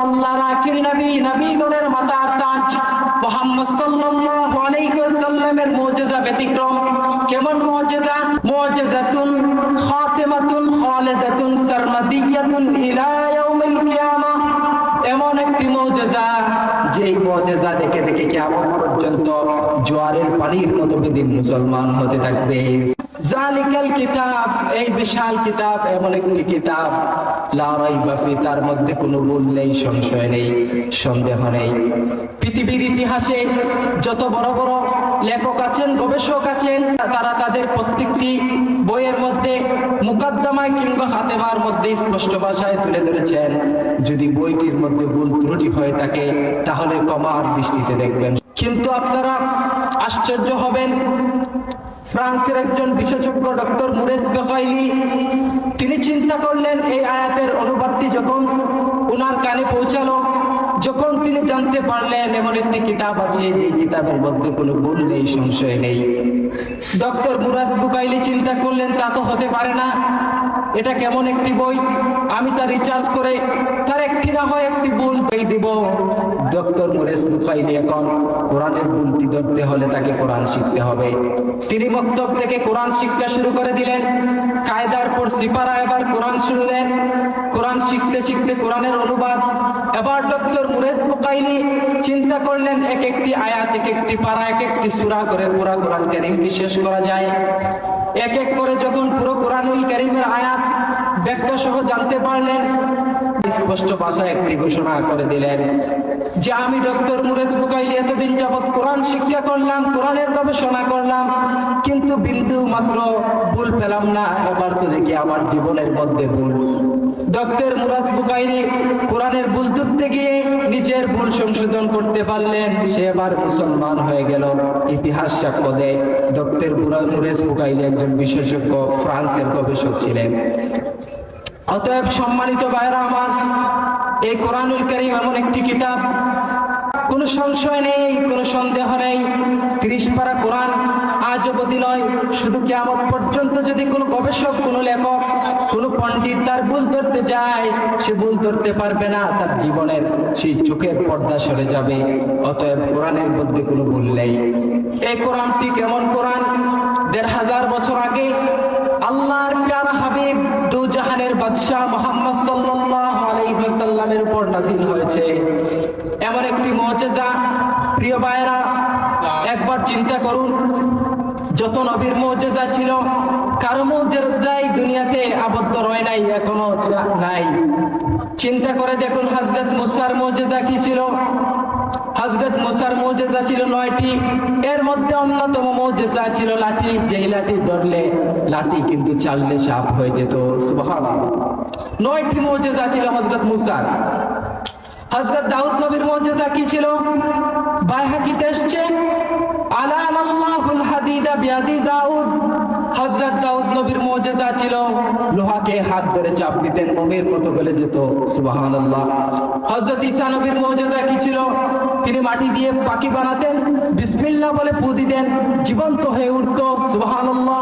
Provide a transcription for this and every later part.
আল্লাহর আখির নবী, নবীগণের মাতার তাজ মুহাম্মদ সাল্লাল্লাহু আলাইহি ওয়াসাল্লামের মুজিজা ব্যতিক্রম। কেমন মুজিজা? মুজিজাতুন খাতিমাতুন খালিদাতুন সারমাদিয়াতুন ইলা ইয়াউমিল কিয়ামাহ। এমন একটি মুজিজা, যেই মুজিজা দেখে দেখে কিয়ামত পর্যন্ত জোয়ারের পানির মতো বেদিন মুসলমান হতে থাকবে। জালিকাল কিতাব, এই বিশাল কিতাব এমন একটি কিতাব, লা রাইবা ফি, তার মধ্যে কোনো ভুল নেই, সংশয় নেই, সন্দেহ নেই। পৃথিবীর ইতিহাসে যত বড় বড় লেখক আছেন, গবেষক আছেন, তারা তাদের প্রত্যেকটি বইয়ের মধ্যে মুকদ্দমায় কিংবা খাতেমার মধ্যে স্পষ্ট ভাষায় তুলে ধরেছেন, যদি বইটির মধ্যে ভুল ত্রুটি হয়ে থাকে তাহলে ক্ষমার দৃষ্টিতে দেখবেন। কিন্তু আপনারা আশ্চর্য হবেন, ফ্রান্সের একজন বিশেষজ্ঞ ডক্টর মুরেস বেকাইলি, তিনি চিন্তা করলেন এই আয়াতের অনুবাদটি যখন ওনার কানে পৌঁছালো, যখন তিনি জানতে পারলেন এমন একটি কিতাব আছে, এই কিতাবের মধ্যে কোনো ভুল নেই, সংশয় নেই, ডক্টর মুরেস বেকাইলি চিন্তা করলেন তা তো হতে পারে না, এটা কেমন একটি বই, আমি তা রিসার্চ করে তার একটি না হয় একটি ভুল পেয়ে দিব। ডক্টর মুরেস বেকাইলি এখন কোরআনের ভুলটি ধরতে হলে তাকে কোরআন শিখতে হবে। তিনি মক্তব থেকে কোরআন শিক্ষা শুরু করে দিলেন, কায়দার পর সিপারা, এবার কোরআন শুনলেন, কোরআন শিখতে শিখতে কোরআনের অনুবাদ। এবার ডক্টর মুরেস বেকাইলি চিন্তা করলেন এক একটি আয়াত, এক একটি পারা, এক একটি সূরা করে পুরো কোরআন কারীমকে শেষ করা যায়। এক এক করে যখন পুরো কোরআনুল কারীমের আয়াত ব্যাখ্যা সহ জানতে পারলেন, স্পষ্ট ভাষায় একটি ঘোষণা করে দিলেন যে আমি ডক্টর মুরেস বেকাইলি এতদিন যাবৎ কোরআন শিক্ষা করলাম, কোরআনের গবেষণা করলাম, কিন্তু বিন্দু মাত্র ভুল পেলাম না। এবার তো দেখি আমার জীবনের মধ্যে ভুল। ডক্টর মুরেস বেকাইলি কোরআনের ভুল ধরতে গিয়ে নিজের ভুল সংশোধন করতে পারলেন, সে এবার মুসলমান হয়ে গেল। ইতিহাস সাক্ষ্য দেয় ডক্টর মুরেস বেকাইলি একজন বিশেষজ্ঞ ফ্রান্সের গবেষক ছিলেন। অতএব সম্মানিত ভাইরা আমার, এই কোরআনুল কারীম এমন একটি কিতাব, কোনো সংশয় নেই, কোনো সন্দেহ নেই, 30 পারা কোরআন আজ অবধি নয়, শুধু কিয়ামত পর্যন্ত যদি কোনো গবেষক, কোনো লেখক, কোনো পণ্ডিত তার ভুল ধরতে যায়, সে ভুল ধরতে পারবে না, তার জীবনের সেই চোখের পর্দা সরে যাবে। অতএব কোরআনের মধ্যে কোনো ভুল নেই। এই কোরআনটি কেমন কোরআন? 1500 বছর আগে আল্লাহর প্যারা হাবিব দু জাহানের বাদশাহ মুহাম্মদ সাল্লাল্লাহু আলাইহি ওয়াসাল্লামের উপর নাযিল হয়েছে এমন একটি মুজিজা। প্রিয় ভাইরা, একবার চিন্তা করুন, যত নবীর মুজিজা ছিল, কারো মুজিজাই দুনিয়াতে আবদ্ধ রয় নাই, এখনো নাই। চিন্তা করে দেখুন, হযরত মুসার মুজিজা কি ছিল? হযরত মুসার মুজিজা ছিল 9টি, এর মধ্যে অন্যতম মুজিজা ছিল লাঠি, যেই লাঠি ধরলে লাঠি কিন্তু চাললে সাপ হয়ে যেত। সুবহানাল্লাহ, 9টি মুজিজা ছিল হযরত মুসার। হযরত দাউদ নবীর মুজিজা কি ছিল? বাইহাকিতে এসেছে, আলানাল্লাহুল হাদিদা বিয়াদি দাউদ। হযরত দাউদ নবীর মুজিজা ছিল লোহাকে হাত ধরে চাপ দিতেন, মোমের মতো গলে যেত। সুবহানাল্লাহ। হযরত ঈসা নবীর মুজিজা কি ছিল? তিনি মাটি দিয়ে পাখি বানাতেন, বিসমিল্লাহ বলে ফু দিতেন, জীবন্ত হয়ে উঠত। সুবহানাল্লাহ।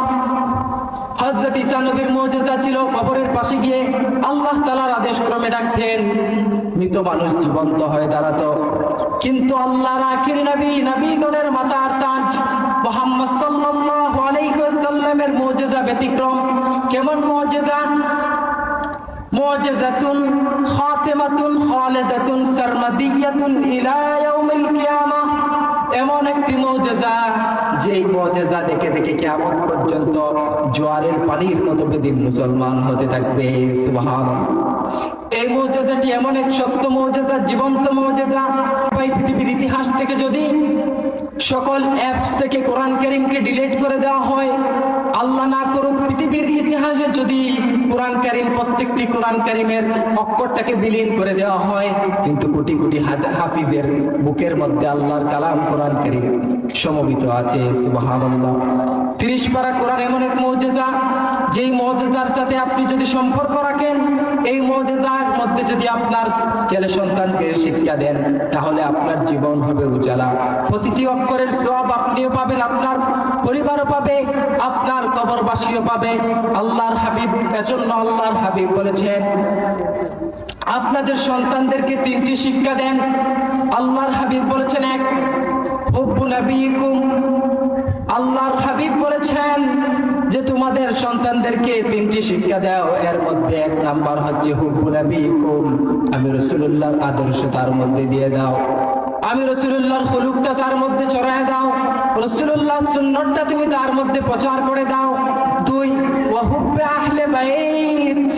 হযরত ঈসা নবীর মুজিজা ছিল কবরের পাশে গিয়ে আল্লাহ তাআলার আদেশ ক্রমে ডাকতেন, মৃত মানুষ জীবন্ত হয়ে দাঁড়াতো। কিন্তু আল্লাহর আখির নবী, নবীগণের মাতার তাজ মুহাম্মদ সাল্লাল্লাহু আলাইহি ওয়াসাল্লামের মুজিজা ব্যতিক্রম। কেমন মুজিজা? মুজিজাতুন খাতিমাতুন খালিদাতুন সারমাদিয়াতুন ইলা ইয়াউমিল কিয়ামাহ। এমন একটি মুজিজা, যেই মুজিজা দেখে দেখে কিয়ামত পর্যন্ত জোয়ারের পানির মতো বেদিন মুসলমান হতে থাকবে। সুবহানাল্লাহ। এই মুজিজাটি এমন এক সত্য মুজিজা, জীবন্ত মুজিজা। পৃথিবীর ইতিহাস থেকে যদি সকল অ্যাপস থেকে কোরআন কারীমকে ডিলিট করে দেওয়া হয়, আল্লাহ না করুক পৃথিবীর ইতিহাসে যদি কোরআন কারীম, প্রত্যেকটি কোরআন কারীমের অক্ষরটাকে বিলীন করে দেওয়া হয়, কিন্তু কোটি কোটি হাফিজের বুকের মধ্যে আল্লাহর কালাম কোরআন কারীম সমবেত আছে। সুবহানাল্লাহ। 30 পারা কোরআন এমন এক মুজিজা, যেই মুজিজার সাথে আপনি যদি সম্পর্ক রাখেন, এই মুজিজার মধ্যে যদি আপনার ছেলে সন্তানকে শিক্ষা দেন, তাহলে আপনার জীবন হবে উজালা। প্রতিটি অক্ষরের সওয়াব আপনিও পাবেন, আপনার পরিবারও পাবে, আপনার কবরবাসীও পাবে। আল্লাহর হাবিব, এজন্য আল্লাহর হাবিব বলেছেন, আপনাদের সন্তানদেরকে 3টি শিক্ষা দেন। আল্লাহর হাবিব বলেছেন, এক, হুব্বু নবীকুম। আল্লাহর হাবিব বলেছেন যে তোমাদের সন্তানদেরকে 3টি শিক্ষা দাও, এর মধ্যে 1 নাম্বার হচ্ছে হুব্বু নবীকুম, আমি রাসূলুল্লাহর আদর্শ তার মধ্যে দিয়ে দাও, আমি রাসূলুল্লাহর খুলুকটা তার মধ্যে ছড়ায় দাও, রাসূলুল্লাহর সুন্নাতটা তুমি তার মধ্যে প্রচার করে দাও। 2, ওয়া হুব্বে আহলে বাইত,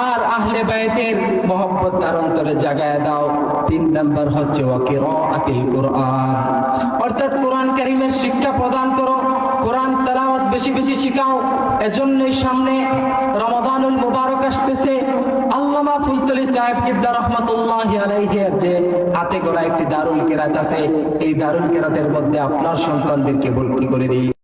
আর আহলে বাইতের মহব্বত তার অন্তরে জাগায় দাও। 3 নাম্বার হচ্ছে ওয়া কিরাআতিল কুরআন, অর্থাৎ কোরআন কারীমের শিক্ষা প্রদান করো, কোরআন তেলাওয়াত বেশি বেশি শিখাও। এজন্যই সামনে রমাদানুল মুবারক আসতেছে। আল্লামা ফুলতলি সাহেব কিবলা রাহমাতুল্লাহি আলাইহি এর যে হাতে গড়া একটি দারুল কেরাত আছে, এই দারুল কেরাতের মধ্যে আপনার সন্তানদেরকে ভর্তি করে দিই।